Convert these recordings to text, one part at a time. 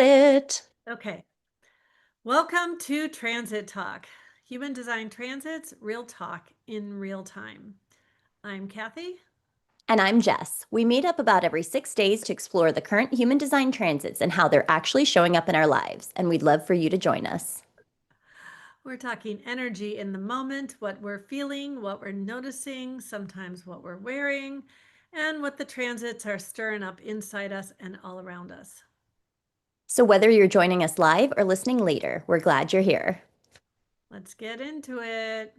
it. Okay, welcome to Transit Talk. Human design transits, real talk in real time. I'm Kathy. And I'm Jess. We meet up about every 6 days to explore the current human design transits and how they're actually showing up in our lives. And we'd love for you to join us. We're talking energy in the moment, what we're feeling, what we're noticing, sometimes what we're wearing, and what the transits are stirring up inside us and all around us. So, whether you're joining us live or listening later, we're glad you're here. Let's get into it.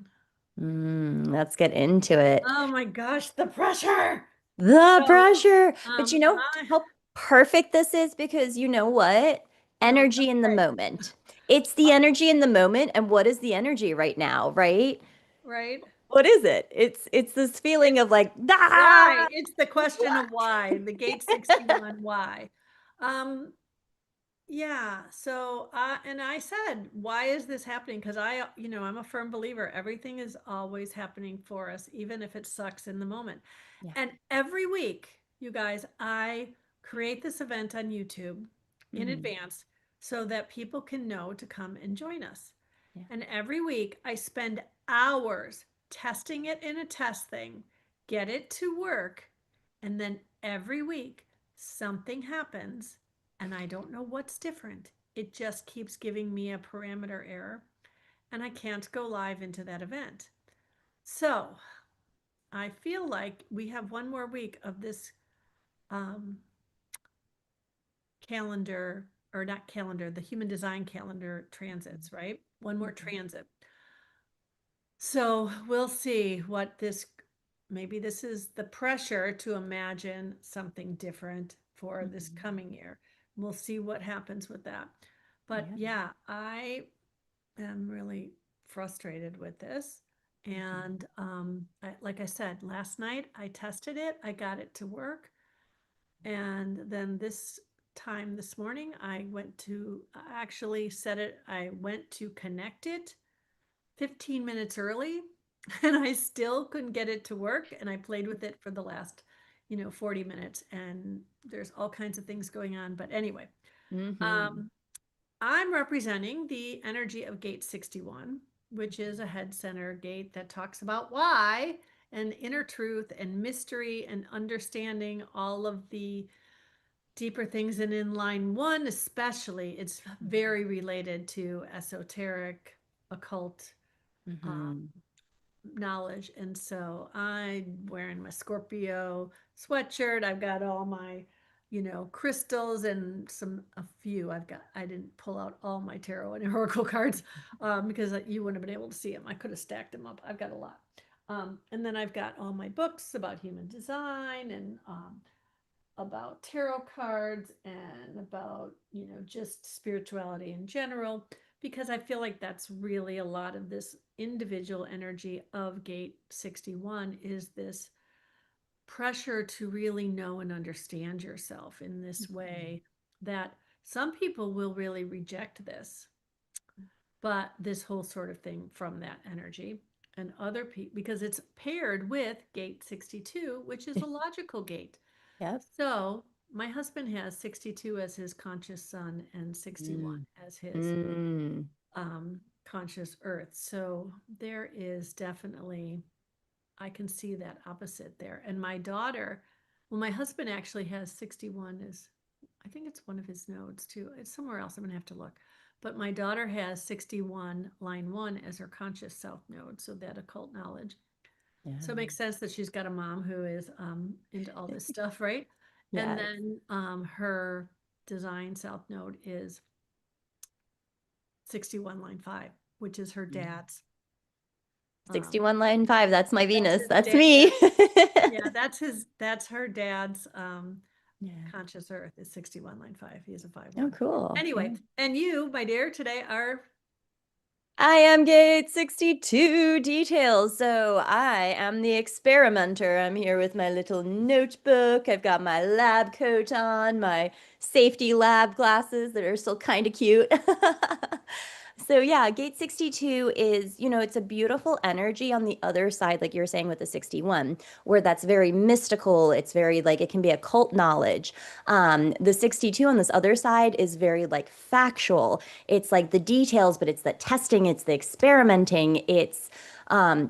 Let's get into it. Oh my gosh, the pressure. The So, pressure. But you um, know I, how perfect this is because you know what? no, Energy in the moment. It's the energy in the moment. And what is the energy right now, right? right? What is it? It's this feeling of like, Why? ah, It's the question of why, the gate 61 why. Um, yeah, so and I said, why is this happening? Because I'm a firm believer everything is always happening for us, even if it sucks in the moment. yeah. And every week, you guys, I create this event on YouTube in Mhm. advance so that people can know to come and join us. Yeah. And every week I spend hours testing it in a test thing, get it to work, and then every week something happens and I don't know what's different. It just keeps giving me a parameter error and I can't go live into that event. So I feel like we have one more week of this um, calendar, or not calendar, the human design calendar transits, right? One more Mhm. transit. So we'll see what this, maybe this is the pressure to imagine something different for this Mhm. coming year. We'll see what happens with that. But Yeah. yeah, I am really frustrated with this. Mhm. And like I said, last night I tested it, I got it to work. And then this time this morning, I went to actually set it, I went to connect it 15 minutes early and I still couldn't get it to work. And I played with it for the last, 40 minutes. And there's all kinds of things going on. But anyway, Mhm. um, I'm representing the energy of gate 61, which is a head center gate that talks about why and inner truth and mystery and understanding all of the deeper things. And in line one, especially, it's very related to esoteric, occult um, Mhm. knowledge. And so I'm wearing my Scorpio sweatshirt. I've got all my, crystals and a few. I didn't pull out all my tarot and oracle cards because you wouldn't have been able to see them. I could have stacked them up. I've got a lot. And then I've got all my books about human design and about tarot cards and about, just spirituality in general, because I feel like that's really a lot of this individual energy of gate 61 is this pressure to really know and understand yourself in this Mhm. way that some people will really reject this, but this whole sort of thing from that energy and other people because it's paired with gate 62, which is a logical gate. Yep. So my husband has 62 as his conscious sun and 61 Mm. as his Mm. conscious earth. So there is definitely, I can see that opposite there. And my daughter, well, my husband actually has 61 as, I think it's one of his nodes too. It's somewhere else. I'm going to have to look. But my daughter has 61 line one as her conscious self node. So that occult knowledge. So it Yeah. makes sense that she's got a mom who is into all this stuff, right? And Yes. then her design south node is 61 line 5, which is her Mm. dad's. Um, 61 line 5. That's my that's Venus. his That's dad. me. Yeah, that's her dad's Yeah. conscious earth is 61 line 5. He is a 5 Oh, 1. cool. Anyway, Yeah. and you, my dear, today are I am gate 62 details. So I am the experimenter. I'm here with my little notebook. I've got my lab coat on, my safety lab glasses that are still kind of cute. So yeah, gate 62 is, it's a beautiful energy on the other side, like you were saying with the 61, where that's very mystical. It's very like it can be occult knowledge. The 62 on this other side is very like factual. It's like the details, but it's the testing, it's the experimenting, it's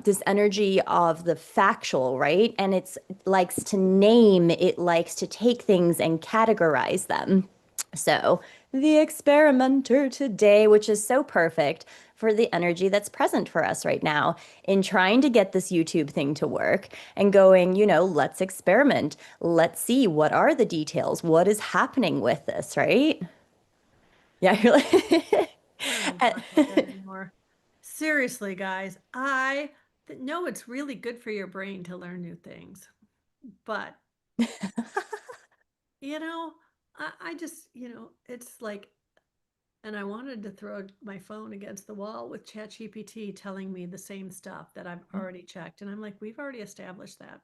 this energy of the factual, right? And it's likes to name, it likes to take things and categorize them. So, the experimenter today, which is so perfect for the energy that's present for us right now in trying to get this YouTube thing to work and going, let's experiment. Let's see what are the details? What is happening with this, right? Yeah, you're like, I don't even talk about that anymore. Seriously, guys, I know it's really good for your brain to learn new things, but you know, I just, it's like, and I wanted to throw my phone against the wall with ChatGPT telling me the same stuff that I've already checked. And I'm like, we've already established that.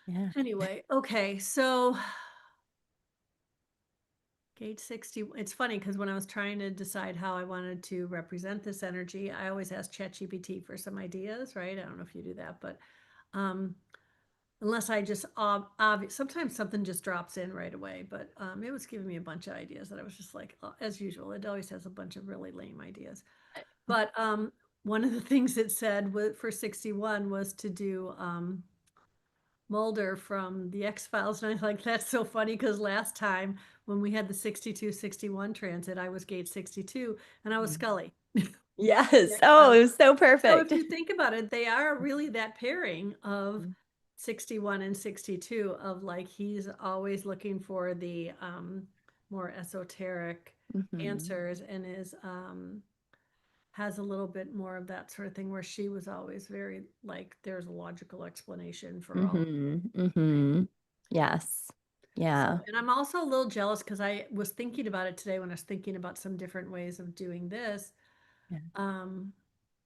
yeah. Anyway, okay, so gauge 60, it's funny because when I was trying to decide how I wanted to represent this energy, I always ask ChatGPT for some ideas, right? I don't know if you do that, but um, unless I just obvious, sometimes something just drops in right away. But it was giving me a bunch of ideas that I was just like, as usual, it always has a bunch of really lame ideas. But one of the things it said for 61 was to do Mulder from the X-Files. And I like, that's so funny because last time when we had the 62-61 transit, I was gate 62 and I was Scully. The Yes. Oh, X-Files. it was so So if perfect. you think about it, they are really that pairing of 61 and 62 of like he's always looking for the more esoteric Hmm. answers and is has a little bit more of that sort of thing where she was always very like there's a logical explanation for all of Hmm. it, right? Hmm. Yes. So, Yeah. and I'm also a little jealous because I was thinking about it today when I was thinking about some different ways of doing this. Yeah. Um,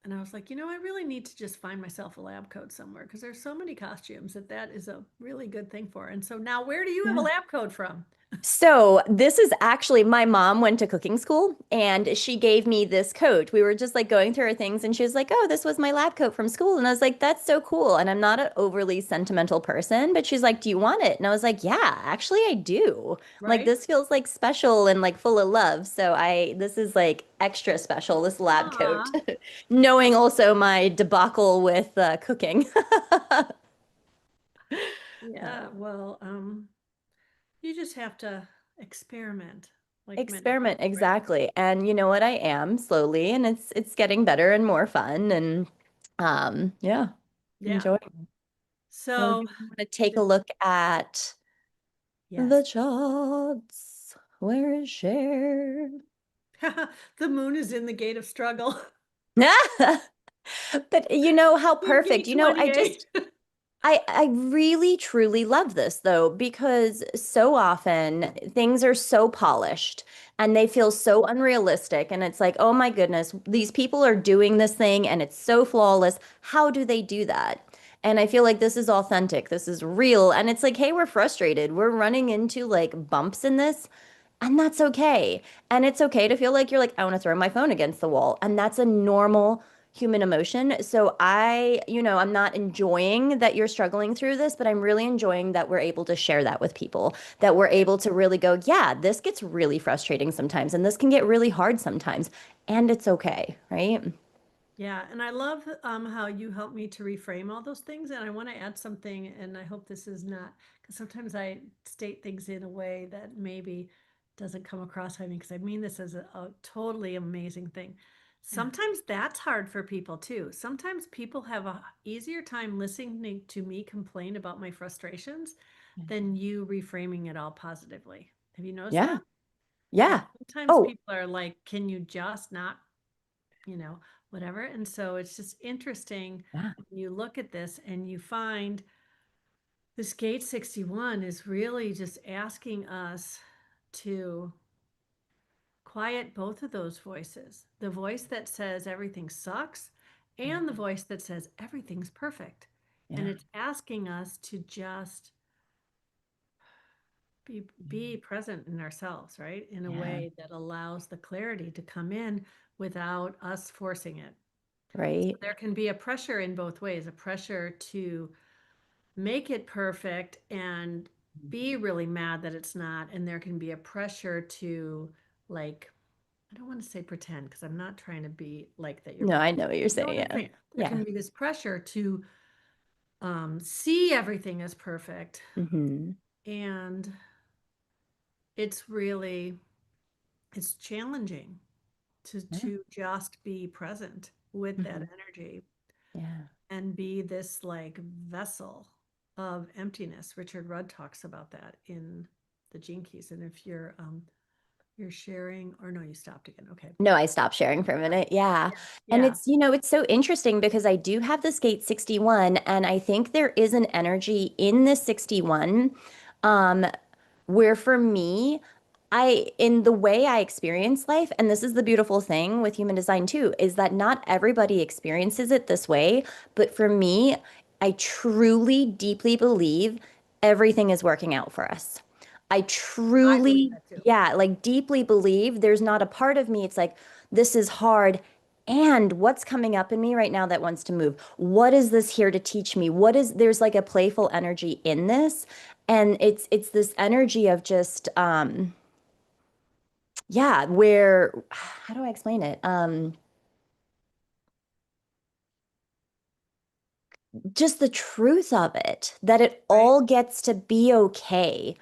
and I was like, I really need to just find myself a lab coat somewhere because there's so many costumes that is a really good thing for. And so now, where do you have a Yeah. lab coat from? So this is actually my mom went to cooking school and she gave me this coat. We were just like going through her things and she was like, "Oh, this was my lab coat from school." And I was like, "That's so cool." And I'm not an overly sentimental person, but she's like, "Do you want it?" And I was like, "Yeah, actually I do." Like Right? this feels like special and like full of love. So this is like extra special, this lab coat. Ah, Knowing also my debacle with cooking. yeah. Well, you just have to experiment like many Experiment, things, right? exactly. And you know what? I am slowly, and it's getting better and more fun. And yeah, Yeah. enjoying. So So, do you want to take a look at the yes, charts? Where is share? the moon is in the gate of struggle. But you know how In perfect. gate 28. I really truly love this though, because so often things are so polished and they feel so unrealistic. And it's like, oh my goodness, these people are doing this thing and it's so flawless. How do they do that? And I feel like this is authentic. This is real. And it's like, hey, we're frustrated. We're running into like bumps in this. And that's okay. And it's okay to feel like you're like, I want to throw my phone against the wall. And that's a normal human emotion. So I'm not enjoying that you're struggling through this, but I'm really enjoying that we're able to share that with people, that we're able to really go, yeah, this gets really frustrating sometimes, and this can get really hard sometimes. And it's okay, right? Yeah, and I love how you help me to reframe all those things. And I want to add something, and I hope this is not because sometimes I state things in a way that maybe doesn't come across. I mean, because I mean this as a totally amazing thing. Yeah. Sometimes that's hard for people too. Sometimes people have a easier time listening to me complain about my frustrations than you reframing it all positively. Have you noticed Yeah. that? Like Yeah. sometimes Oh, people are like, "Can you just not?" you know, whatever. And so it's just interesting yeah. when you look at this and you find this gate 61 is really just asking us to quiet both of those voices, the voice that says everything sucks and the voice that says everything's perfect. And Yeah. it's asking us to just be present in ourselves, right? In a Yeah. way that allows the clarity to come in without us forcing it. So Right? there can be a pressure in both ways, a pressure to make it perfect and be really mad that it's not. And there can be a pressure to, like, I don't want to say pretend because I'm not trying to be like that you're No, I pretending. know what you're You know saying. what I'm Yeah. saying? There Yeah. can be this pressure to see everything as perfect. Hmm. And it's really, it's challenging Yeah. to just be present with that Hmm. energy Yeah. and be this like vessel of emptiness. Richard Rudd talks about that in the Gene Keys. And if you're sharing, or no, you stopped again. Okay. No, I stopped sharing for a minute. Yeah. Yeah. And Yeah. it's so interesting because I do have this gate 61, and I think there is an energy in this 61, um, where for me, in the way I experience life, and this is the beautiful thing with human design too, is that not everybody experiences it this way. But for me, I truly, deeply believe everything is working out for us. I I believe truly, that too. yeah, like deeply believe there's not a part of me. It's like, this is hard. And what's coming up in me right now that wants to move? What is this here to teach me? There's like a playful energy in this. And it's this energy of just, yeah, where, how do I explain it? Just the truth of it, that it Right. all gets to be okay.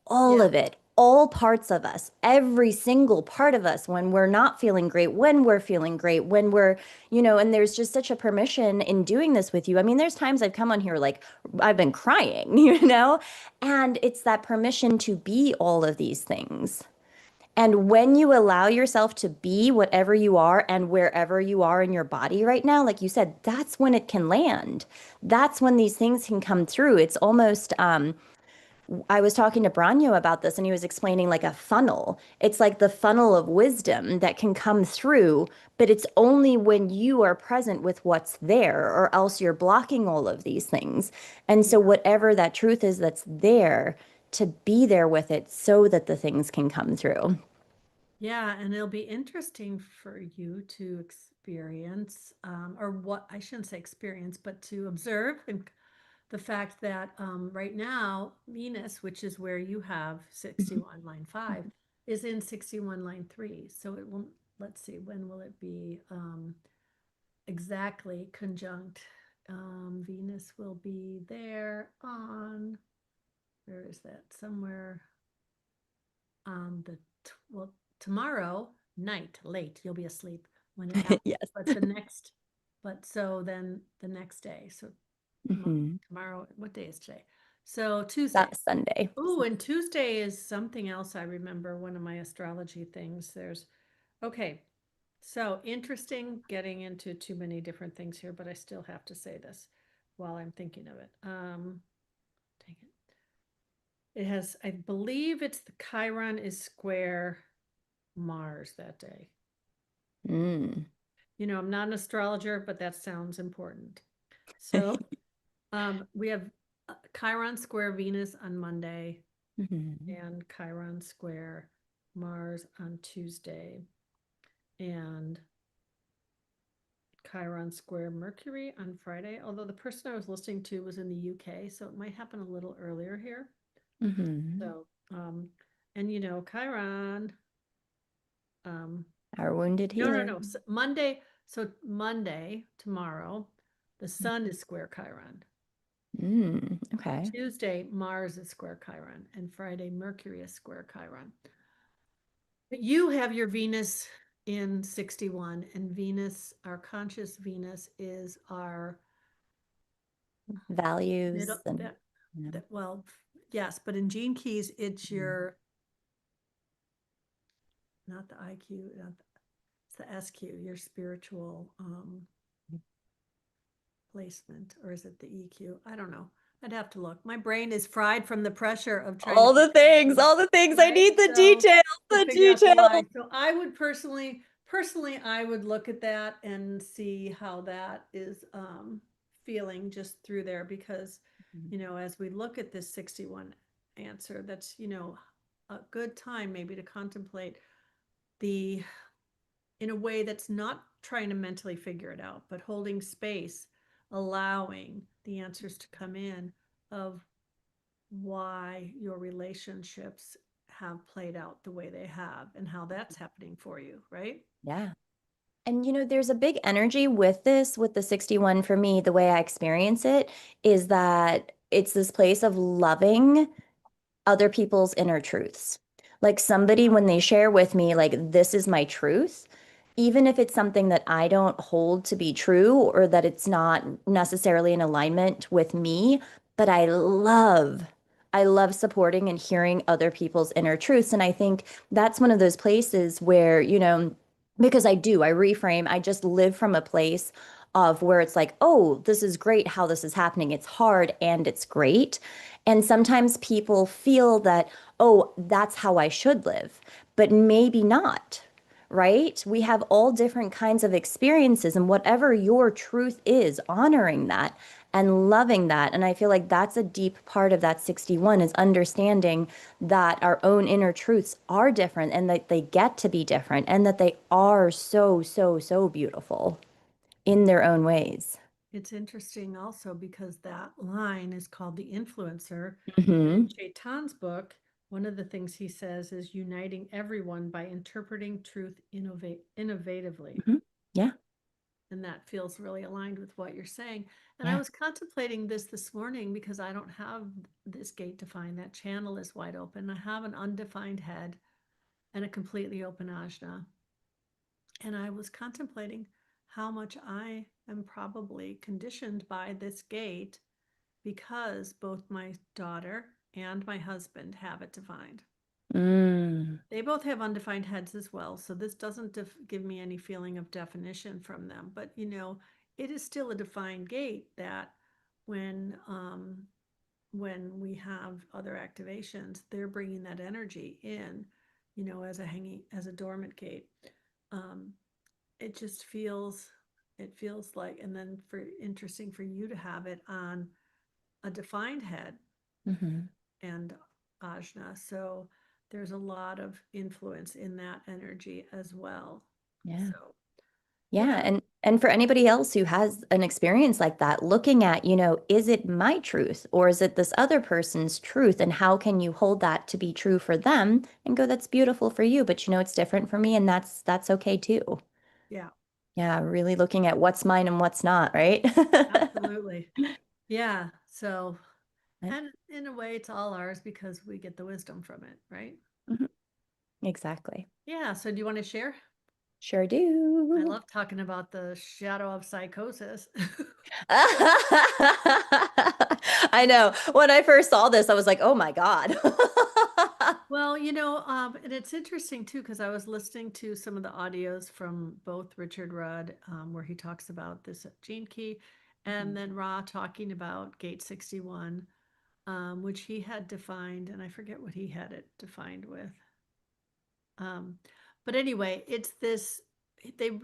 All Yeah. of it, all parts of us, every single part of us, when we're not feeling great, when we're feeling great, when we're, and there's just such a permission in doing this with you. I mean, there's times I've come on here like I've been crying, and it's that permission to be all of these things. And when you allow yourself to be whatever you are and wherever you are in your body right now, like you said, that's when it can land. That's when these things can come through. It's almost, I was talking to Branyo about this and he was explaining like a funnel. It's like the funnel of wisdom that can come through, but it's only when you are present with what's there, or else you're blocking all of these things. And so, Yeah. whatever that truth is that's there, to be there with it so that the things can come through. Yeah, and it'll be interesting for you to experience, or what I shouldn't say experience, but to observe and the fact that right now Venus, which is where you have Mhm. 61 line 5, is in 61 line 3. So it will, let's see, when will it be exactly conjunct? Venus will be there on, where is that? Somewhere on the well, tomorrow night late you'll be asleep when it happens, Yes. but the next, but so then the next day, so Hmm. tomorrow, what day is today? So Tuesday. That Sunday. Oh, and Tuesday is something else. I remember one of my astrology things. There's, okay, so interesting getting into too many different things here, but I still have to say this while I'm thinking of it. Dang it. It has, I believe it's the Chiron is square Mars that day. Mm. You know, I'm not an astrologer, but that sounds important. So we have Chiron square Venus on Monday Mhm. and Chiron square Mars on Tuesday and Chiron square Mercury on Friday. Although the person I was listening to was in the UK, so it might happen a little earlier here. Mhm. So, and you know, Chiron, um, Our wounded no. healer. Monday. So Monday, tomorrow, the sun is square Chiron. Mm. Okay. Tuesday, Mars is square Chiron, and Friday, Mercury is square Chiron. But you have your Venus in 61, and Venus, our conscious Venus, is our middle, Values and, that, you know. that well, yes, but in Gene Keys, it's Mhm. your, not the IQ, it's the SQ, your spiritual placement, or is it the EQ? I don't know. I'd have to look. My brain is fried from the pressure of trying to figure, All the things. I right? need the So details, to the figure out the details. why. So I would personally, I would look at that and see how that is feeling just through there because, Mhm. you know, as we look at this 61 answer, that's, you know, a good time maybe to contemplate the in a way that's not trying to mentally figure it out, but holding space, allowing the answers to come in of why your relationships have played out the way they have and how that's happening for you, right? Yeah. And there's a big energy with this, with the 61 for me, the way I experience it is that it's this place of loving other people's inner truths. Like somebody, when they share with me, like, this is my truth, even if it's something that I don't hold to be true or that it's not necessarily in alignment with me, but I love supporting and hearing other people's inner truths. And I think that's one of those places where, because I reframe, I just live from a place of where it's like, oh, this is great how this is happening. It's hard and it's great. And sometimes people feel that, oh, that's how I should live, but maybe not, right? We have all different kinds of experiences, and whatever your truth is, honoring that and loving that. And I feel like that's a deep part of that 61 is understanding that our own inner truths are different and that they get to be different and that they are so, so, so beautiful in their own ways. It's interesting also because that line is called the influencer. And in Hmm. Shaitan's book, one of the things he says is uniting everyone by interpreting truth innovatively. Hmm. Yeah. And that feels really aligned with what you're saying. And I Yeah. was contemplating this morning because I don't have this gate defined. That channel is wide open. I have an undefined head and a completely open ajna. And I was contemplating how much I am probably conditioned by this gate because both my daughter and my husband have it defined. Mm. They both have undefined heads as well. So this doesn't give me any feeling of definition from them. But, it is still a defined gate that when, um, when we have other activations, they're bringing that energy in, as a dormant gate. Um, it just feels like, and then for interesting for you to have it on a defined head Hmm. and ajna, so there's a lot of influence in that energy as well. Yeah. So Yeah, yeah, and for anybody else who has an experience like that, looking at, is it my truth or is it this other person's truth? And how can you hold that to be true for them and go, that's beautiful for you, but it's different for me and that's okay too. yeah, Yeah, really looking at what's mine and what's not, right? absolutely, yeah. So, Yep. and in a way it's all ours because we get the wisdom from it, right? Mhm. Exactly. Yeah, so do you want to share? Sure I do. love talking about the shadow of psychosis. I know. When I first saw this, I was like, oh my God. Well, and it's interesting too, because I was listening to some of the audios from both Richard Rudd, where he talks about this gene key, and Mhm. then Ra talking about Gate 61, which he had defined, and I forget what he had it defined with. Um, but anyway, it's this, they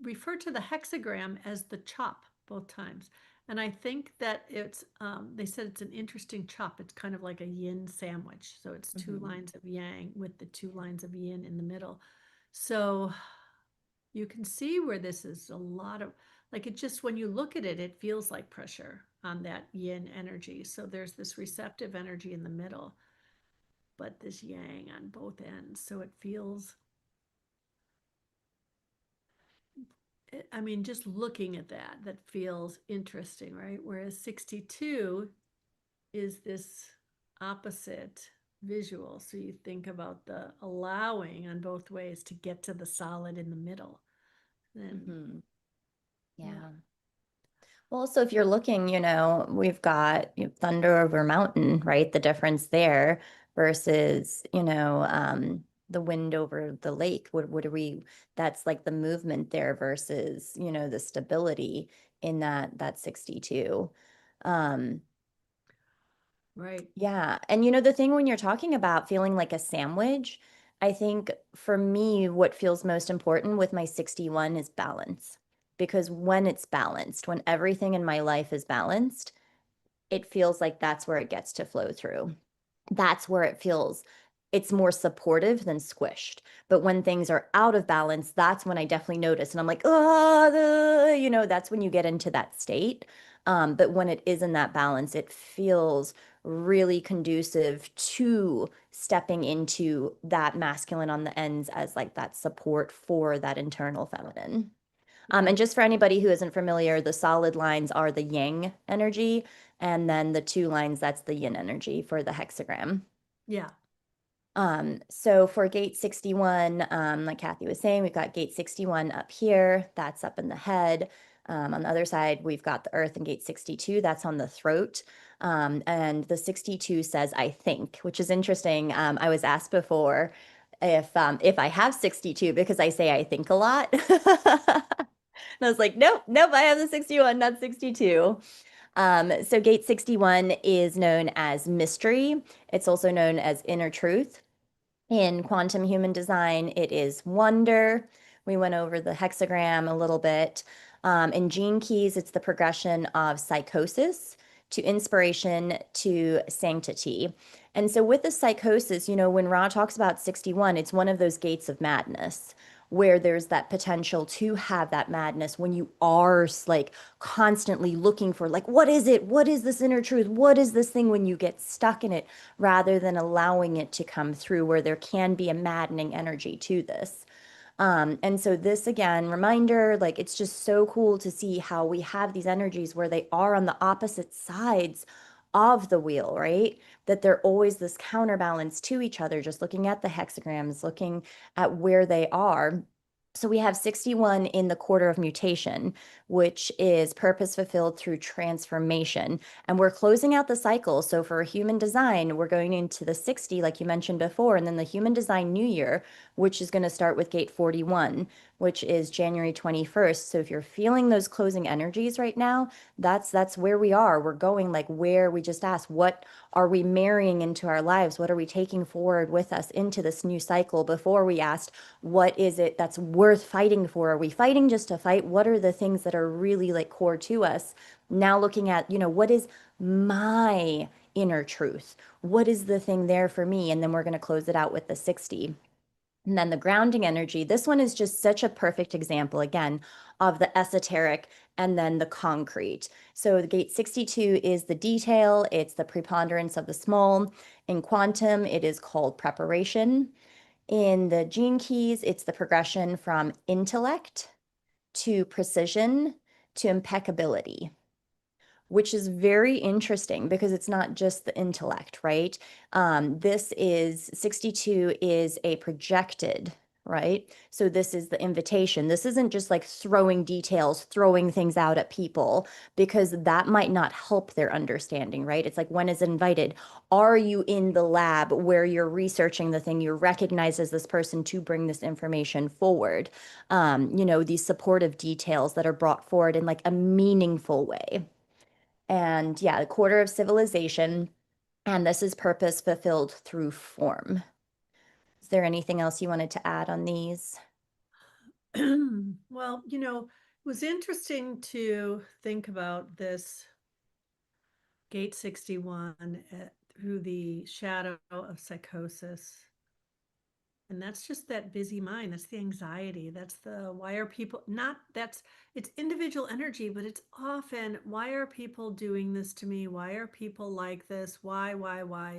refer to the hexagram as the chop both times. And I think that they said it's an interesting chop. It's kind of like a yin sandwich. So it's two Mhm. lines of yang with the two lines of yin in the middle. So you can see where this is a lot of, like, it just, when you look at it, it feels like pressure on that yin energy. So there's this receptive energy in the middle, but this yang on both ends. So it feels, I mean, just looking at that, that feels interesting, right? Whereas 62 is this opposite visual. So you think about the allowing on both ways to get to the solid in the middle. And Mhm. yeah, Yeah. Well, so if you're looking, we've got thunder over mountain, right? The difference there versus, the wind over the lake. What are we, that's like the movement there versus, the stability in that 62. Um, right. yeah. And the thing when you're talking about feeling like a sandwich, I think for me, what feels most important with my 61 is balance. Because when it's balanced, when everything in my life is balanced, it feels like that's where it gets to flow through. That's where it feels it's more supportive than squished. But when things are out of balance, that's when I definitely notice. And I'm like, oh, that's when you get into that state. But when it is in that balance, it feels really conducive to stepping into that masculine on the ends as like that support for that internal feminine. Yeah. And just for anybody who isn't familiar, the solid lines are the yang energy, and then the two lines, that's the yin energy for the hexagram. Yeah. So for gate 61, like Kathy was saying, we've got gate 61 up here, that's up in the head. On the other side, we've got the earth and gate 62, that's on the throat. And the 62 says, I think, which is interesting. I was asked before if I have 62 because I say I think a lot. And I was like, nope, nope, I have the 61, not 62. So gate 61 is known as mystery. It's also known as inner truth. In quantum human design, it is wonder. We went over the hexagram a little bit. In gene keys, it's the progression of psychosis to inspiration to sanctity. And so, with the psychosis, when Ra talks about 61, it's one of those gates of madness where there's that potential to have that madness when you are like constantly looking for, like, what is it? What is this inner truth? What is this thing when you get stuck in it? Rather than allowing it to come through, where there can be a maddening energy to this. And so this again, reminder, like it's just so cool to see how we have these energies where they are on the opposite sides of the wheel, right? That they're always this counterbalance to each other, just looking at the hexagrams, looking at where they are. So we have 61 in the quarter of mutation, which is purpose fulfilled through transformation. And we're closing out the cycle. So for human design, we're going into the 60, like you mentioned before, and then the human design new year, which is going to start with gate 41, which is January 21st. So if you're feeling those closing energies right now, that's where we are. We're going like where we just asked, what are we marrying into our lives? What are we taking forward with us into this new cycle? Before we asked, what is it that's worth fighting for? Are we fighting just to fight? What are the things that are really like core to us? Now looking at, what is my inner truth? What is the thing there for me? And then we're going to close it out with the 60. And then the grounding energy, this one is just such a perfect example, again, of the esoteric and then the concrete. So the gate 62 is the detail, it's the preponderance of the small. In quantum, it is called preparation. In the gene keys, it's the progression from intellect to precision to impeccability, which is very interesting because it's not just the intellect, right? This is 62 is a projected, right? So this is the invitation. This isn't just like throwing details, throwing things out at people because that might not help their understanding, right? It's like, when is it invited? Are you in the lab where you're researching the thing? You're recognized as this person to bring this information forward. These supportive details that are brought forward in like a meaningful way. And yeah, the quarter of civilization. And this is purpose fulfilled through form. Is there anything else you wanted to add on these? Well, it was interesting to think about this gate 61 through the shadow of psychosis. And that's just that busy mind. That's the anxiety. That's the why are people not that's it's individual energy, but it's often why are people doing this to me? Why are people like this? Why?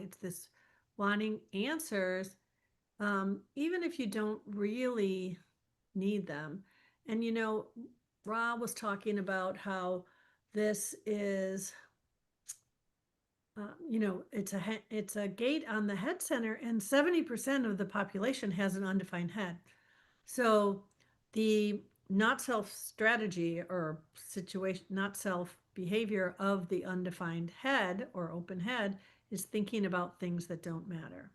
It's this wanting answers, even if you don't really need them. And Ra was talking about how this is it's a gate on the head center, and 70% of the population has an undefined head. So the not self strategy or situation, not self behavior of the undefined head or open head is thinking about things that don't matter.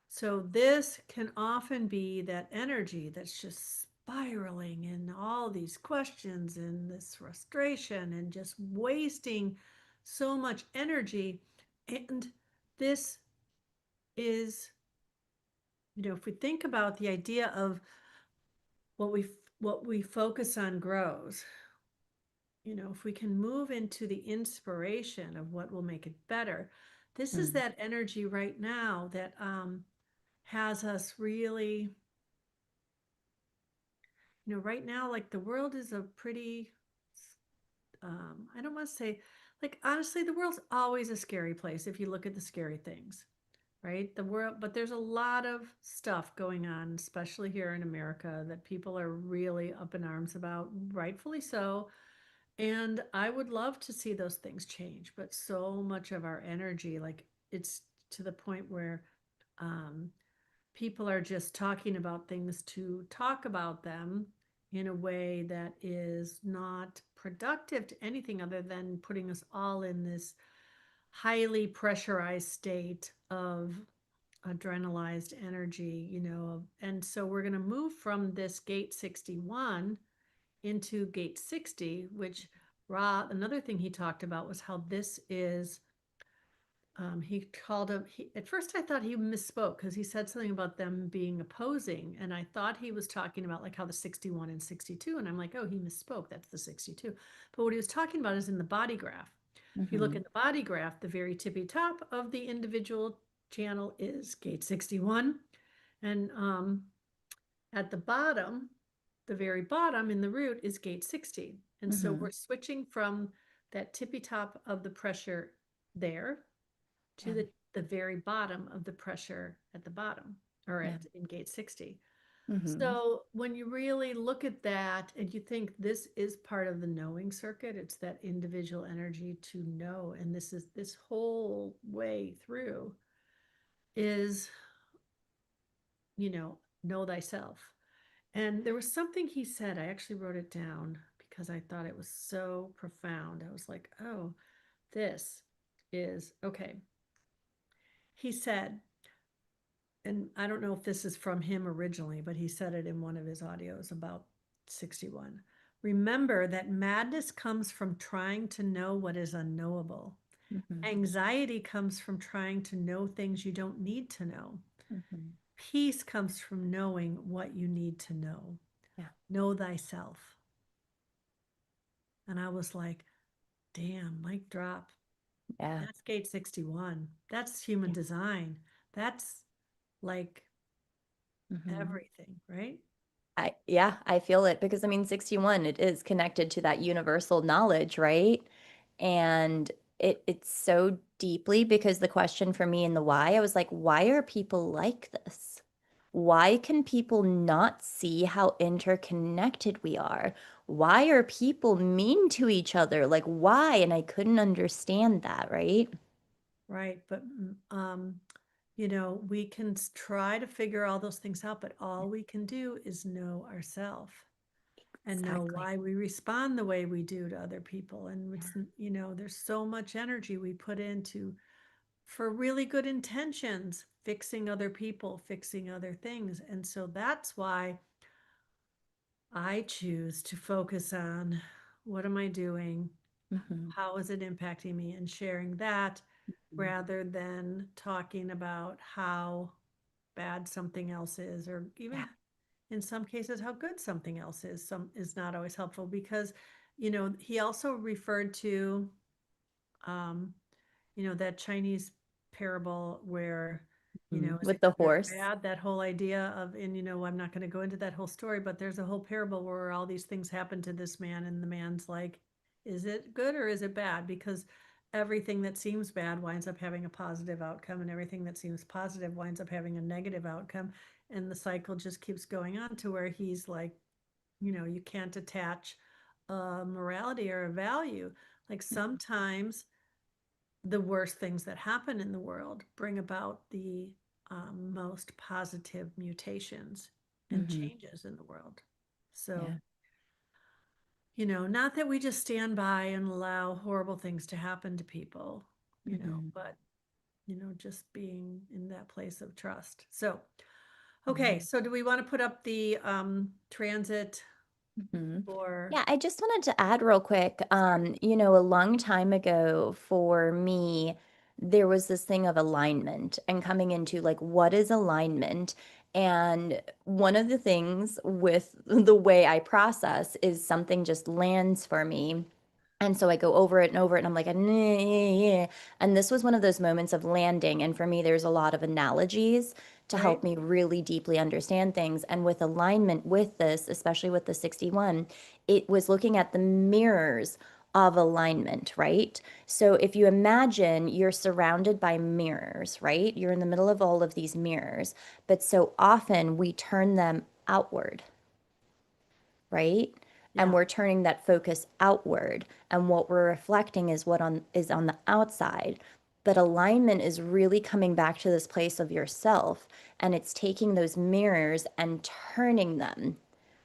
So this can often be that energy that's just spiraling in all these questions and this frustration and just wasting so much energy. And this is, if we think about the idea of what we focus on grows, if we can move into the inspiration of what will make it better, This is Mm, that energy right now that has us really, right now, like the world is a pretty, I don't want to say, like, honestly, the world's always a scary place if you look at the scary things, right? The world, but there's a lot of stuff going on, especially here in America, that people are really up in arms about, rightfully so. And I would love to see those things change, but so much of our energy, like it's to the point where um, people are just talking about things to talk about them in a way that is not productive to anything other than putting us all in this highly pressurized state of adrenalized energy, and so we're going to move from this gate 61 into gate 60, which Rob, another thing he talked about was how this is, he called him, at first I thought he misspoke because he said something about them being opposing. And I thought he was talking about like how the 61 and 62. And I'm like, oh, he misspoke. That's the 62. But what he was talking about is in the body graph. If you look mhm, at the body graph, the very tippy top of the individual channel is gate 61. And at the bottom, the very bottom in the root is gate 60. And so we're mhm. switching from that tippy top of the pressure there to Yeah, the very bottom of the pressure at the bottom or yeah. at in gate 60. Mhm, So when you really look at that and you think this is part of the knowing circuit, it's that individual energy to know. And this is this whole way through is, know thyself. And there was something he said, I actually wrote it down because I thought it was so profound. I was like, oh, this is okay. He said, and I don't know if this is from him originally, but he said it in one of his audios about 61. Remember that madness comes from trying to know what is unknowable. mhm, Anxiety comes from trying to know things you don't need to know. mhm. Peace comes from knowing what you need to know. Yeah, Know thyself. And I was like, damn, mic drop. yeah, That's gate 61. That's human yeah. design. That's like Mhm. everything, right? Yeah, I feel it because I mean 61 it is connected to that universal knowledge, right? And it's so deeply because the question for me and the why, I was like, why are people like this? Why can people not see how interconnected we are? Why are people mean to each other? Like why? And I couldn't understand that, right? Right. But, we can try to figure all those things out, but all we can do is know ourselves and know Exactly. why we respond the way we do to other people. And Yeah. there's so much energy we put into for really good intentions, fixing other people, fixing other things. And so that's why I choose to focus on what am I doing? Hmm. How is it impacting me? And sharing that rather than talking about how bad something else is, or Yeah. even in some cases, how good something else is. Some is not always helpful because, he also referred to um, that Chinese parable where, is With it the good or horse. bad? That whole idea of, and I'm not going to go into that whole story, but there's a whole parable where all these things happen to this man, and the man's like, is it good or is it bad? Because everything that seems bad winds up having a positive outcome, and everything that seems positive winds up having a negative outcome. And the cycle just keeps going on to where he's like, you can't attach a morality or a value. Like sometimes the worst things that happen in the world bring about the most positive mutations and Hmm. changes in the world. So, Yeah. not that we just stand by and allow horrible things to happen to people, Hmm. but, just being in that place of trust. So, okay. Yeah. So do we want to put up the transit Hmm. for, Yeah, I just wanted to add real quick, a long time ago for me, there was this thing of alignment and coming into like, what is alignment? And one of the things with the way I process is something just lands for me. And so I go over it and over it, and I'm like, "Nah, yeah, yeah." And this was one of those moments of landing. And for me, there's a lot of analogies to help right? me really deeply understand things. And with alignment with this, especially with the 61, it was looking at the mirrors of alignment, right? So if you imagine you're surrounded by mirrors, right? You're in the middle of all of these mirrors, but so often we turn them outward, right? And Yeah. we're turning that focus outward. And what we're reflecting is what on the outside. But alignment is really coming back to this place of yourself. And it's taking those mirrors and turning them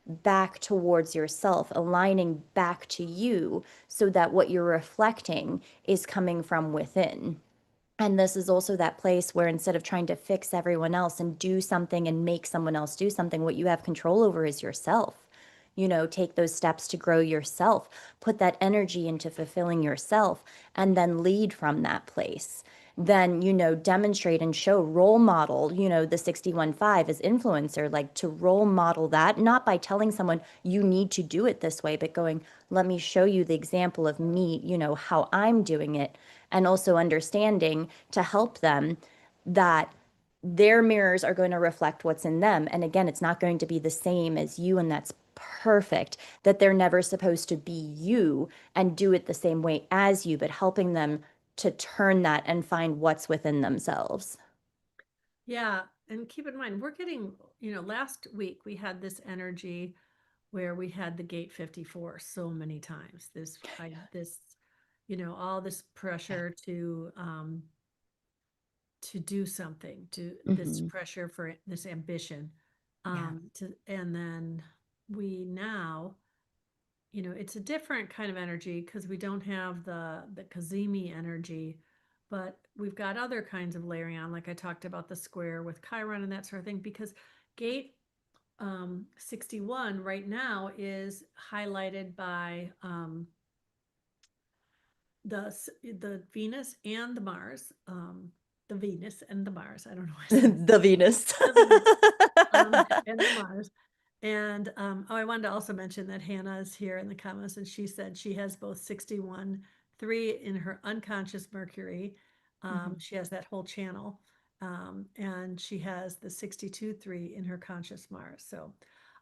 back towards yourself, aligning back to you so that what you're reflecting is coming from within. And this is also that place where instead of trying to fix everyone else and do something and make someone else do something, what you have control over is yourself. Take those steps to grow yourself, put that energy into fulfilling yourself, and then lead from that place. Then, demonstrate and show, role model, the 61.5 as influencer, like to role model that, not by telling someone you need to do it this way, but going, let me show you the example of me, how I'm doing it, and also understanding to help them that their mirrors are going to reflect what's in them. And again, it's not going to be the same as you, and that's perfect. That they're never supposed to be you and do it the same way as you, but helping them to turn that and find what's within themselves. Yeah. And keep in mind, we're getting, last week we had this energy where we had the gate 54 so many times. All this Yeah. pressure to do something, to this Hmm. pressure for this ambition. Yeah. And then we now, it's a different kind of energy because we don't have the Kazemi energy, but we've got other kinds of layering on, like I talked about the square with Chiron and that sort of thing, because gate 61 right now is highlighted by the the Venus and the Mars, the Venus and the Mars. I don't know why I said The Venus. the Venus and the Mars. And oh, I wanted to also mention that Hannah is here in the comments, and she said she has both 61.3 in her unconscious Mercury. Mhm. She has that whole channel. And she has the 62.3 in her conscious Mars.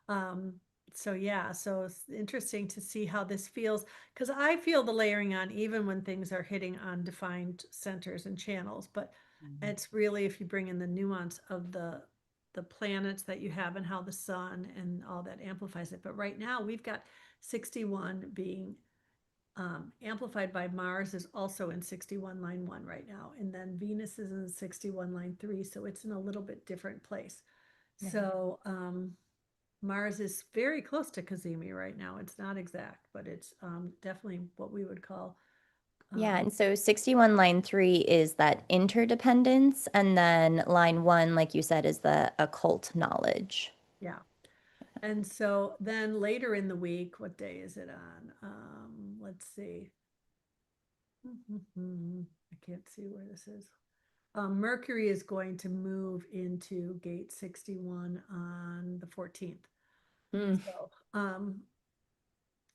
Um, so yeah, so it's interesting to see how this feels because I feel the layering on even when things are hitting on defined centers and channels, but it's really if you bring in the nuance of the planets that you have and how the sun and all that amplifies it. But right now we've got 61 being amplified by Mars is also in 61 line 1 right now. And then Venus is in 61 line 3. So it's in a little bit different place. Yeah. So Mars is very close to Kazemi right now. It's not exact, but it's definitely what we would call, Yeah, um, and so 61 line 3 is that interdependence, and then line 1, like you said, is the occult knowledge. yeah. And so then later in the week, what day is it on? Let's see. I can't see where this is. Mercury is going to move into gate 61 on the 14th. Mm. So,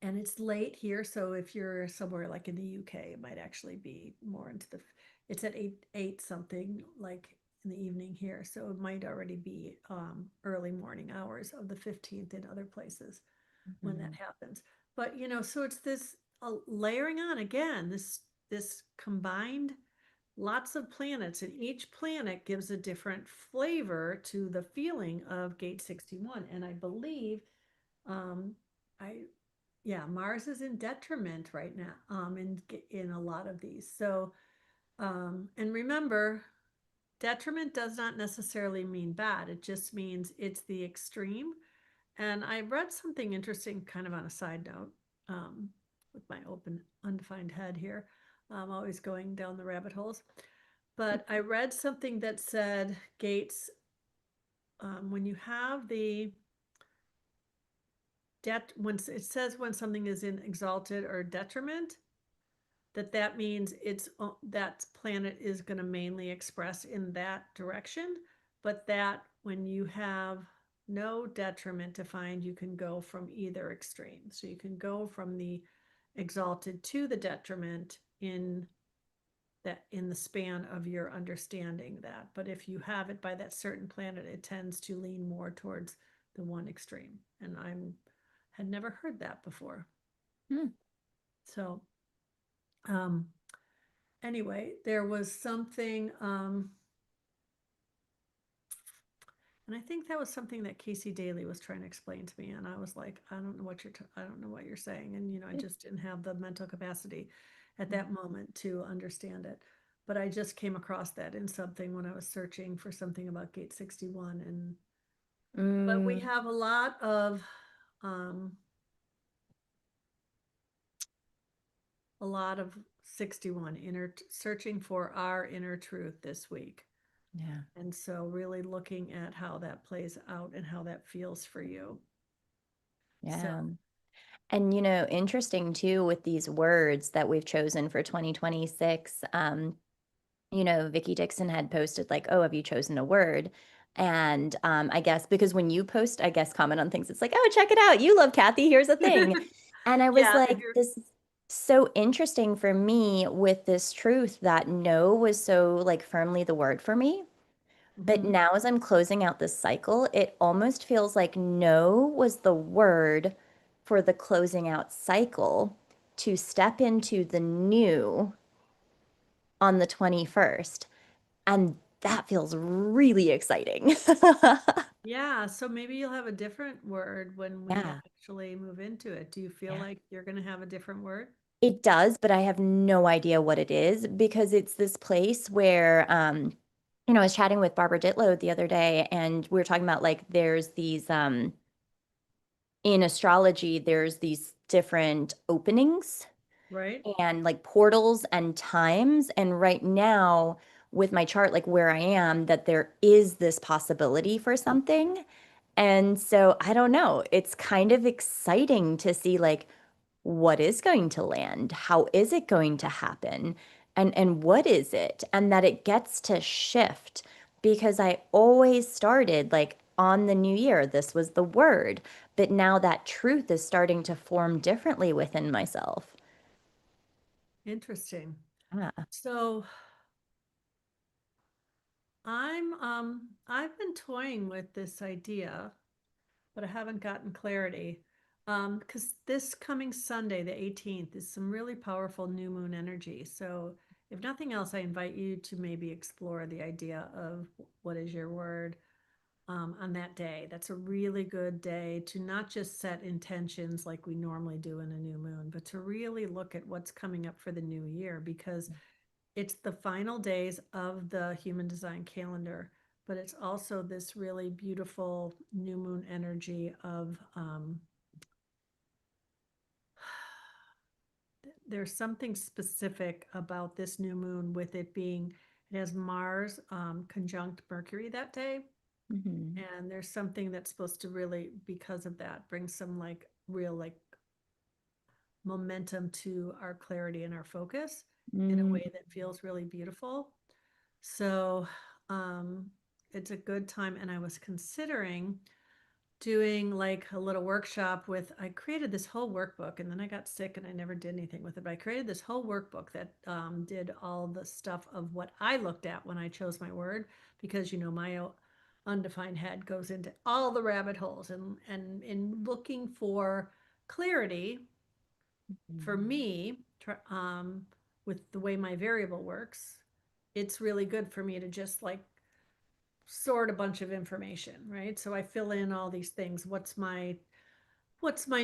and it's late here. So if you're somewhere like in the UK, it might actually be more into it's at eight something like in the evening here. So it might already be early morning hours of the 15th in other places when that Mhm. happens. But so it's this layering on again, this combined lots of planets, and each planet gives a different flavor to the feeling of gate 61. And I believe um I yeah, Mars is in detriment right now in a lot of these. So and remember, detriment does not necessarily mean bad. It just means it's the extreme. And I read something interesting kind of on a side note, with my open undefined head here. I'm always going down the rabbit holes. But I read something that said Gates, when you have the when it says when something is in exalted or detriment, that means it's that planet is going to mainly express in that direction, but that when you have no detriment defined, you can go from either extreme. So you can go from the exalted to the detriment in the span of your understanding that. But if you have it by that certain planet, it tends to lean more towards the one extreme. And I'm had never heard that before. Hmm. So um anyway, there was something and I think that was something that Casey Daly was trying to explain to me, and I was like, I don't know what I don't know what you're saying, and I just didn't have the mental capacity at that moment to understand it. But I just came across that in something when I was searching for something about Gate 61, and but we Mm, have um, a lot of 61 inner searching for our inner truth this week. yeah. And so really looking at how that plays out and how that feels for you. So Yeah. And interesting too with these words that we've chosen for 2026. Vicky Dixon had posted like, "Oh, have you chosen a word?" And I guess because when you post, I guess comment on things, it's like, "Oh, check it out. You love Kathy. Here's a thing." And I was yeah, if like, you're this is so interesting for me with this truth that no was so like firmly the word for me. But mhm. now, as I'm closing out this cycle, it almost feels like no was the word for the closing out cycle to step into the new on the 21st. And that feels really exciting. Yeah, so maybe you'll have a different word when we Yeah, actually move into it. Do you feel yeah. like you're going to have a different word? It does, but I have no idea what it is because it's this place where, I was chatting with Barbara Ditlow the other day, and we were talking about like there's these in astrology, there's these different openings Right? and like portals and times. And right now, with my chart, like where I am, that there is this possibility for something. And so I don't know. It's kind of exciting to see like what is going to land? How is it going to happen? And what is it? And that it gets to shift because I always started like on the new year, this was the word, but now that truth is starting to form differently within myself. Interesting. Yeah. So I've been toying with this idea, but I haven't gotten clarity. Because this coming Sunday, the 18th, is some really powerful new moon energy. So if nothing else, I invite you to maybe explore the idea of what is your word on that day. That's a really good day to not just set intentions like we normally do in a new moon, but to really look at what's coming up for the new year because it's the final days of the human design calendar, but it's also this really beautiful new moon energy of there's something specific about this new moon with it being it has Mars conjunct Mercury that day. Mhm. And there's something that's supposed to really, because of that, bring some like real like momentum to our clarity and our focus in a Mm, way that feels really beautiful. So um, it's a good time. And I was considering doing like a little workshop with, I created this whole workbook and then I got sick and I never did anything with it. But I created this whole workbook that did all the stuff of what I looked at when I chose my word, because my undefined head goes into all the rabbit holes and in looking for clarity for mhm, me, with the way my variable works, it's really good for me to just like sort a bunch of information, right? So I fill in all these things. What's my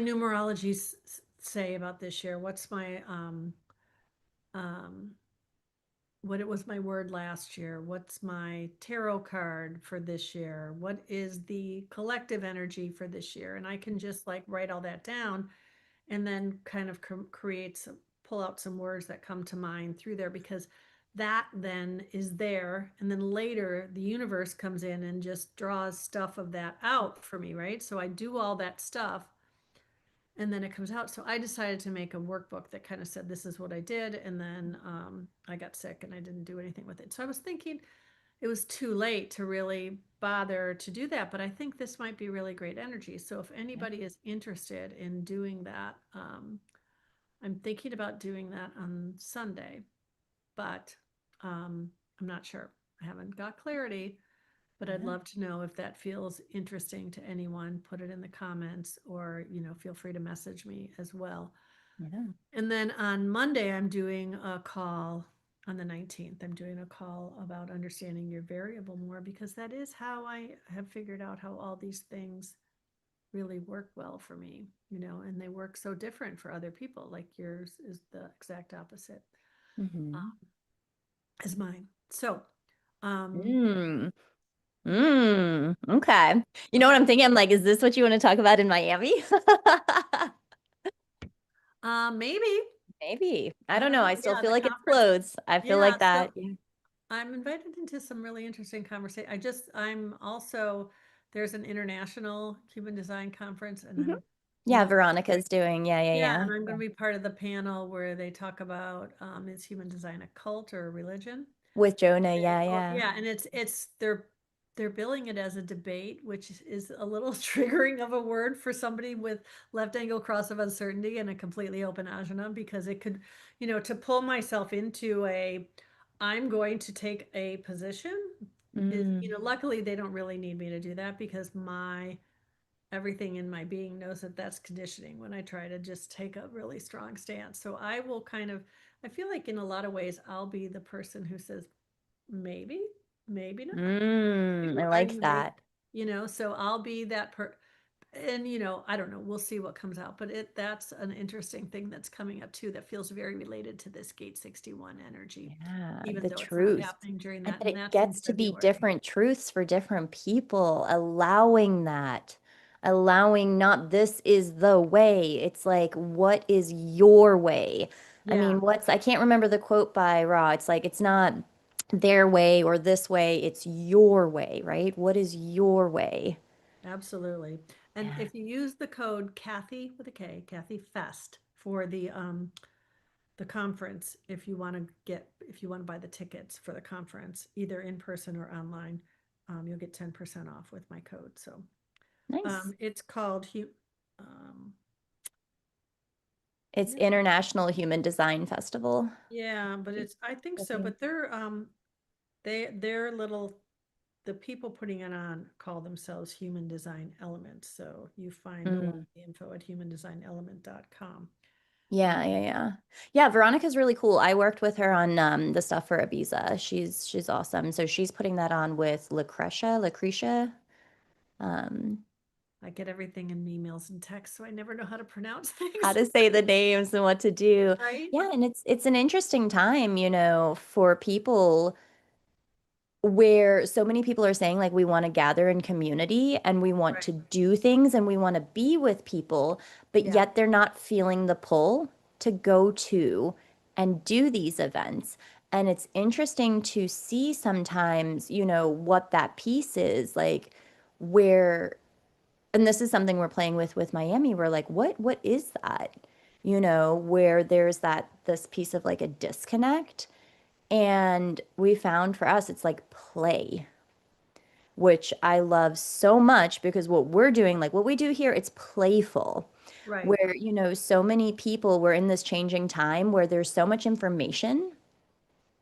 numerology say about this year? What's my um what it was my word last year? What's my tarot card for this year? What is the collective energy for this year? And I can just like write all that down and then kind of create some, pull out some words that come to mind through there because that then is there. And then later the universe comes in and just draws stuff of that out for me, right? So I do all that stuff and then it comes out. So I decided to make a workbook that kind of said, this is what I did. And then I got sick and I didn't do anything with it. So I was thinking it was too late to really bother to do that. But I think this might be really great energy. So if yeah. anybody is interested in doing that, I'm thinking about doing that on Sunday, but I'm not sure. I haven't got clarity, but I'd Yeah. love to know if that feels interesting to anyone. Put it in the comments or, feel free to message me as well. Yeah. And then on Monday, I'm doing a call on the 19th. I'm doing a call about understanding your variable more because that is how I have figured out how all these things really work well for me, and they work so different for other people. Like yours is the exact opposite Hmm. um, as mine. So, um, Mm. Okay. You know what okay. I'm thinking? I'm like, is this what you want to talk about in Miami? Maybe. Maybe. I I don't don't know. know. I still Yeah, feel the like it's conference. closed. I feel Yeah, like so that. Yeah. I'm invited into some really interesting conversation. I'm also, there's an international human design conference and Mhm. I'm, Yeah, going to, Veronica's doing. Yeah, yeah, yeah, yeah. and I'm going Yeah. to be part of the panel where they talk about, is human design a cult or a religion? With Jonah. And, Yeah, oh, yeah. yeah, and they're billing it as a debate, which is a little triggering of a word for somebody with left angle cross of uncertainty and a completely open ajna, because it could, to pull myself into I'm going to take a position is, Mm, luckily they don't really need me to do that because everything in my being knows that that's conditioning when I try to just take a really strong stance. So I will I feel like in a lot of ways, I'll be the person who says, maybe, maybe not. I Are like you ready? that. So I'll be that and I don't know, we'll see what comes out, but that's an interesting thing that's coming up too that feels very related to this gate 61 energy, Yeah, even the though it's not truth. happening during And that, that and it that's in gets to be February. different truths for different people, allowing that, allowing not this is the way. It's like, what is your way? I Yeah, mean, I can't remember the quote by Ra. It's like, it's not their way or this way, it's your way, right? What is your way? absolutely. And Yeah. if you use the code Kathy with a K, Kathy Fest for the conference, if you want to buy the tickets for the conference, either in person or online, you'll get 10% off with my code. So Nice. it's called um, It's yeah, International Human Design Festival, yeah, but I think I so, think. but they're little, the people putting it on call themselves Human Design Elements. So you find a lot of Mm. the info at humandesignElement.com. Yeah, yeah, yeah. Yeah, Veronica's really cool. I worked with her on the stuff for Ibiza. She's awesome. So she's putting that on with Lucretia. Um, I get everything in emails and texts, so I never know how to pronounce how things. to say the names and what to do. Right? Yeah, and it's an interesting time, for people where so many people are saying like we want to gather in community and we want Right. to do things and we want to be with people, but Yeah. yet they're not feeling the pull to go to and do these events. And it's interesting to see sometimes, what that piece is like where, and this is something we're playing with Miami. We're like, what is that? Where there's this piece of like a disconnect. And we found for us, it's like play, which I love so much because what we're doing, like what we do here, it's playful. Right. Where, so many people, we're in this changing time where there's so much information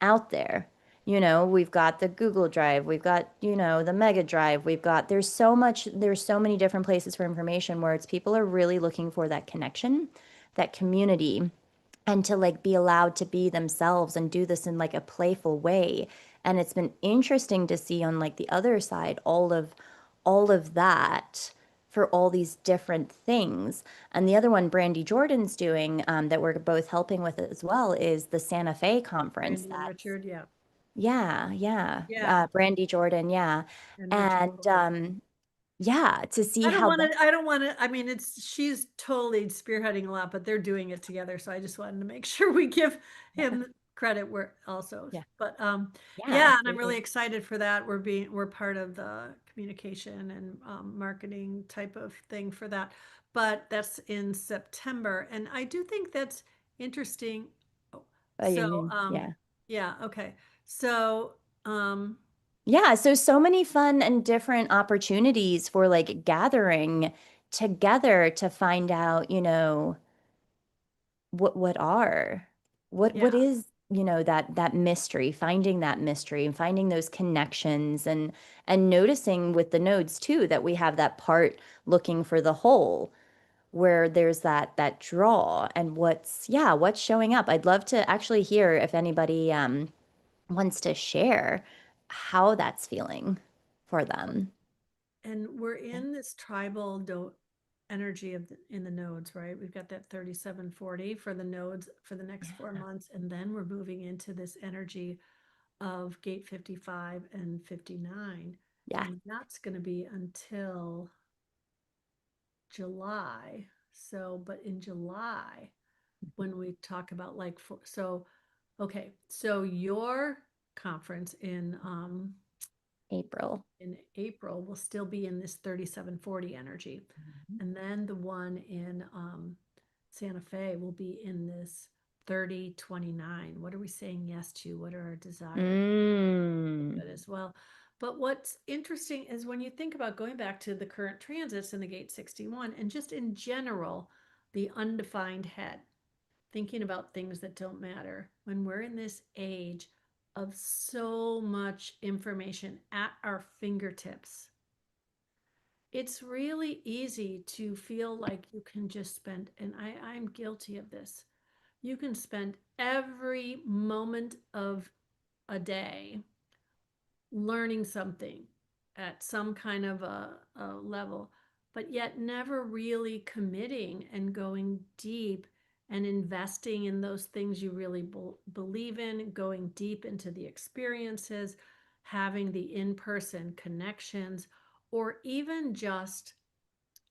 out there. We've got the Google Drive, we've got, the Mega Drive, there's so many different places for information where it's people are really looking for that connection, that community and to like be allowed to be themselves and do this in like a playful way. And it's been interesting to see on like the other side all of that for all these different things. And the other one Brandy Jordan's doing that we're both helping with as well is the Santa Fe conference. Randy and Richard. Yeah. Yeah, yeah. Yeah. Brandy Jordan, yeah. And Richard And Cole. yeah, to see I don't how want that, to, I don't want to, I mean, she's totally spearheading a lot, but they're doing it together. So I just wanted to make sure we give yeah, him credit where also, yeah, but, yeah, yeah, and I'm really absolutely. excited for that. We're part of the communication and, marketing type of thing for that, but that's in September. And I do think that's interesting. Oh, Oh, so, yeah. yeah, okay. So, um, Yeah, so many fun and different opportunities for like gathering together to find out, what are what Yeah. is, that mystery, finding that mystery and finding those connections, and noticing with the nodes too that we have that part looking for the whole, where there's that draw, and what's showing up. I'd love to actually hear if anybody wants to share how that's feeling for them. And we're Yeah. in this tribal energy in the nodes, right? We've got that 3740 for the nodes for the next 4 months. And then we're moving into this energy of gate 55 and 59. Yeah. And that's going to be until July. So, but in July, when we talk about like, so, okay, so your conference April. in April will still be in this 3740 energy. And then the one in Santa Fe will be in this 3029. What are we saying yes to? What are our desires? Mm. Good as well. But what's interesting is when you think about going back to the current transits in the gate 61 and just in general, the undefined head, thinking about things that don't matter, when we're in this age of so much information at our fingertips, it's really easy to feel like you can just spend, and I'm guilty of this, you can spend every moment of a day learning something at some kind of a level, but yet never really committing and going deep and investing in those things you really believe in, going deep into the experiences, having the in person connections, or even just,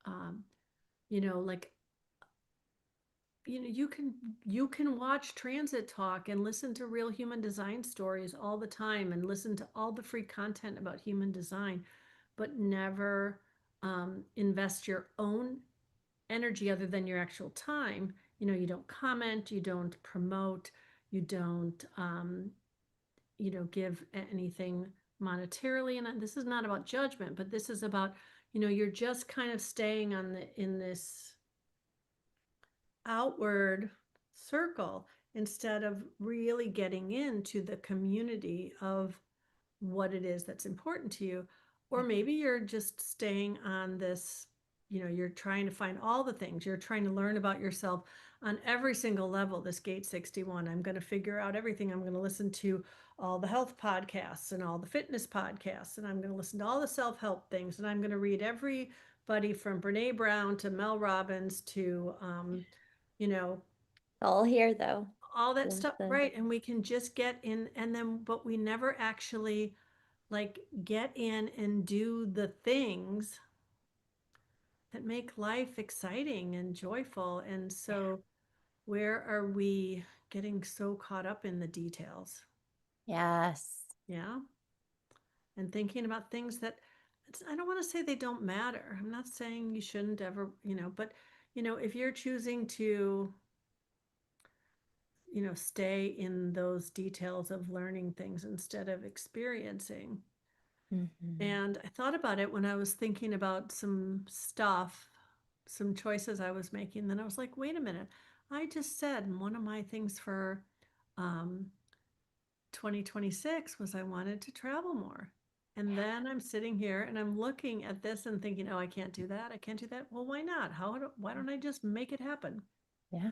um, like you can watch transit talk and listen to real human design stories all the time and listen to all the free content about human design, but never invest your own energy other than your actual time. You don't comment, you don't promote, you don't give anything monetarily. And this is not about judgment, but this is about, you're just kind of staying in this outward circle instead of really getting into the community of what it is that's important to you. Or maybe you're just staying on this, you're trying to find all the things, you're trying to learn about yourself on every single level. This gate 61, I'm going to figure out everything. I'm going to listen to all the health podcasts and all the fitness podcasts, and I'm going to listen to all the self-help things, and I'm going to read everybody from Brene Brown to Mel Robbins to you know, All here though. all that The, stuff, the, right? And we can just get in, and then, but we never actually like get in and do the things that make life exciting and joyful. And so, where are we getting so caught up in the details? yes. Yeah. And thinking about things that I don't want to say they don't matter. I'm not saying you shouldn't ever, but, if you're choosing to stay in those details of learning things instead of experiencing. Hmm. And I thought about it when I was thinking about some stuff, some choices I was making. Then I was like, wait a minute. I just said one of my things for um, 2026 was I wanted to travel more. And then I'm sitting here and I'm looking at this and thinking, oh, I can't do that. I can't do that. Well, why not? Why don't I just make it happen? Yeah.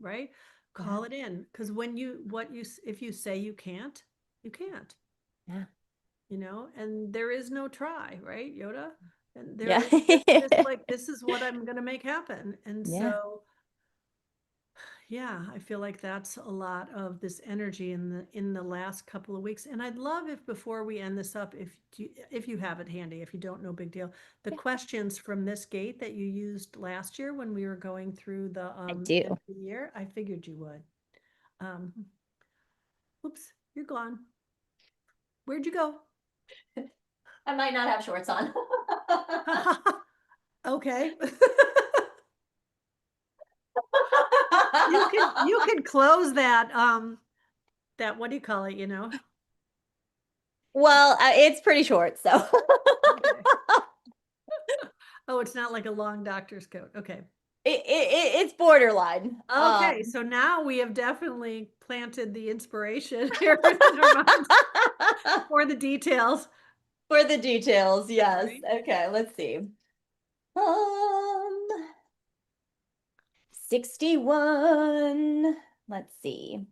Right? Yeah. Call it in. Because if you say you can't, you can't, Yeah. and there is no try, right, Yoda? And Yeah. there's just like, this is what I'm going to make happen. And Yeah. so, yeah, I feel like that's a lot of this energy in the last couple of weeks. And I'd love if before we end this up, if you have it handy, if you don't, no big deal, the Yeah. questions from this gate that you used last year when we were going through the I end do. of the year, I figured you would. Um, oops, you're gone. Where'd you go? I might not have shorts on. Okay. You could close that, what do you call it, Well, it's pretty short, so. Okay. Oh, it's not like a long doctor's coat. Okay. It's borderline. Okay, so now we have definitely planted the inspiration here in our minds for the details. For the details, All yes. right. Okay, let's see. Um, 61. Let's see.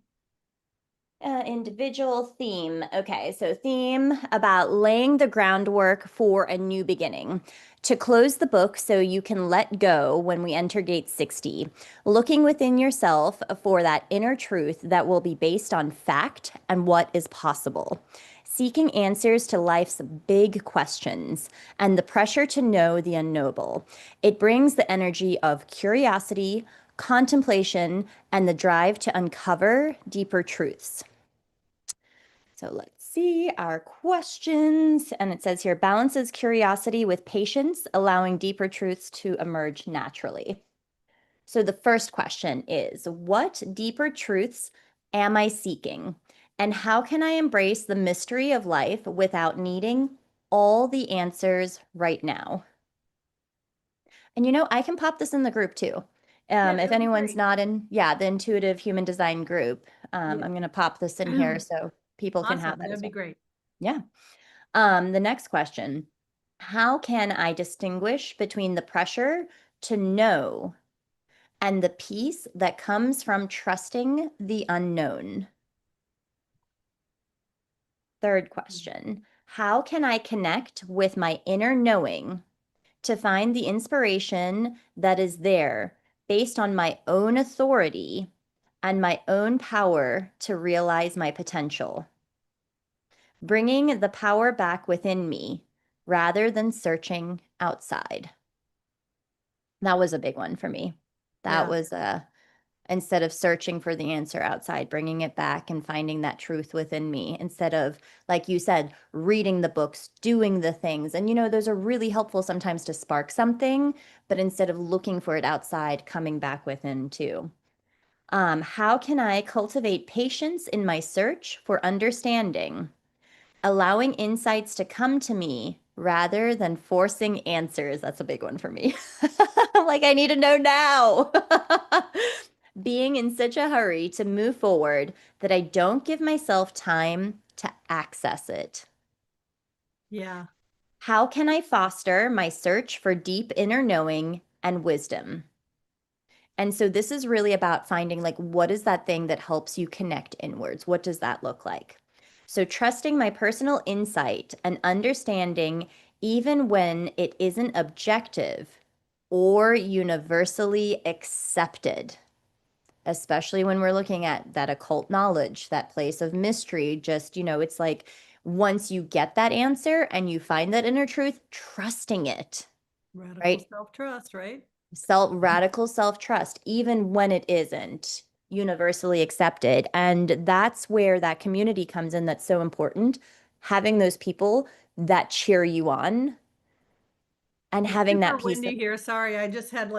Individual theme. Okay, so theme about laying the groundwork for a new beginning. To close the book so you can let go when we enter gate 60. Looking within yourself for that inner truth that will be based on fact and what is possible. Seeking answers to life's big questions and the pressure to know the unknowable. It brings the energy of curiosity, contemplation, and the drive to uncover deeper truths. So let's see our questions. And it says here balances curiosity with patience, allowing deeper truths to emerge naturally. So the first question is what deeper truths am I seeking? And how can I embrace the mystery of life without needing all the answers right now? And I can pop this in the group too. Yeah, that If would be anyone's great. not in, yeah, the intuitive human design group, Yeah. I'm going to pop this in here so people can have Awesome. that That'd as be well. great. Yeah. The next question, how can I distinguish between the pressure to know and the peace that comes from trusting the unknown? Third question, how can I connect with my inner knowing to find the inspiration that is there based on my own authority and my own power to realize my potential? Bringing the power back within me rather than searching outside. That was a big one for me. That Yeah. was instead of searching for the answer outside, bringing it back and finding that truth within me instead of, like you said, reading the books, doing the things. And those are really helpful sometimes to spark something, but instead of looking for it outside, coming back within too. How can I cultivate patience in my search for understanding? Allowing insights to come to me rather than forcing answers. That's a big one for me. Like, I need to know now. Being in such a hurry to move forward that I don't give myself time to access it. Yeah. How can I foster my search for deep inner knowing and wisdom? And so this is really about finding like what is that thing that helps you connect inwards? What does that look like? So trusting my personal insight and understanding even when it isn't objective or universally accepted, especially when we're looking at that occult knowledge, that place of mystery, just, it's like once you get that answer and you find that inner truth, trusting it, Radical right? self-trust, right? Radical self-trust, even when it isn't universally accepted. And that's where that community comes in that's so important. Having those people that cheer you on and It's having super that piece of windy here. Sorry, I just had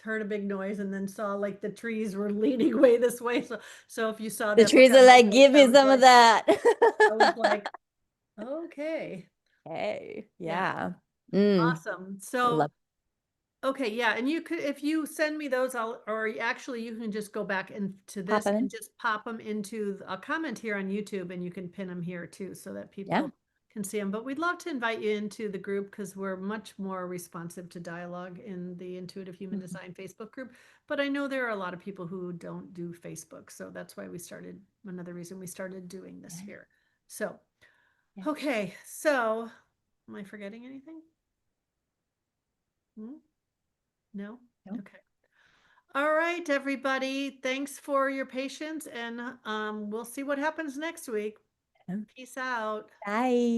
heard a big noise and then saw like the trees were leaning way this way. So if you saw the that look trees on are my like, face, give me some of that. I was like, okay. Hey, Yeah, yeah. Mm, awesome. I love So okay, yeah, and you could if you send me those, or actually you can just go back into this popping and in. just pop them into a comment here on YouTube, and you can pin them here too, so that Yeah. people can see them. But we'd love to invite you into the group because we're much more responsive to dialogue in the Intuitive Human Mhm. Design Facebook group. But I know there are a lot of people who don't do Facebook, so that's why we started. Another reason we started doing this Yeah. here. So, Yeah. okay, so am I forgetting anything? Hmm? No? No. Okay. All right, everybody. Thanks for your patience, and we'll see what happens next week. No. Peace out. Bye.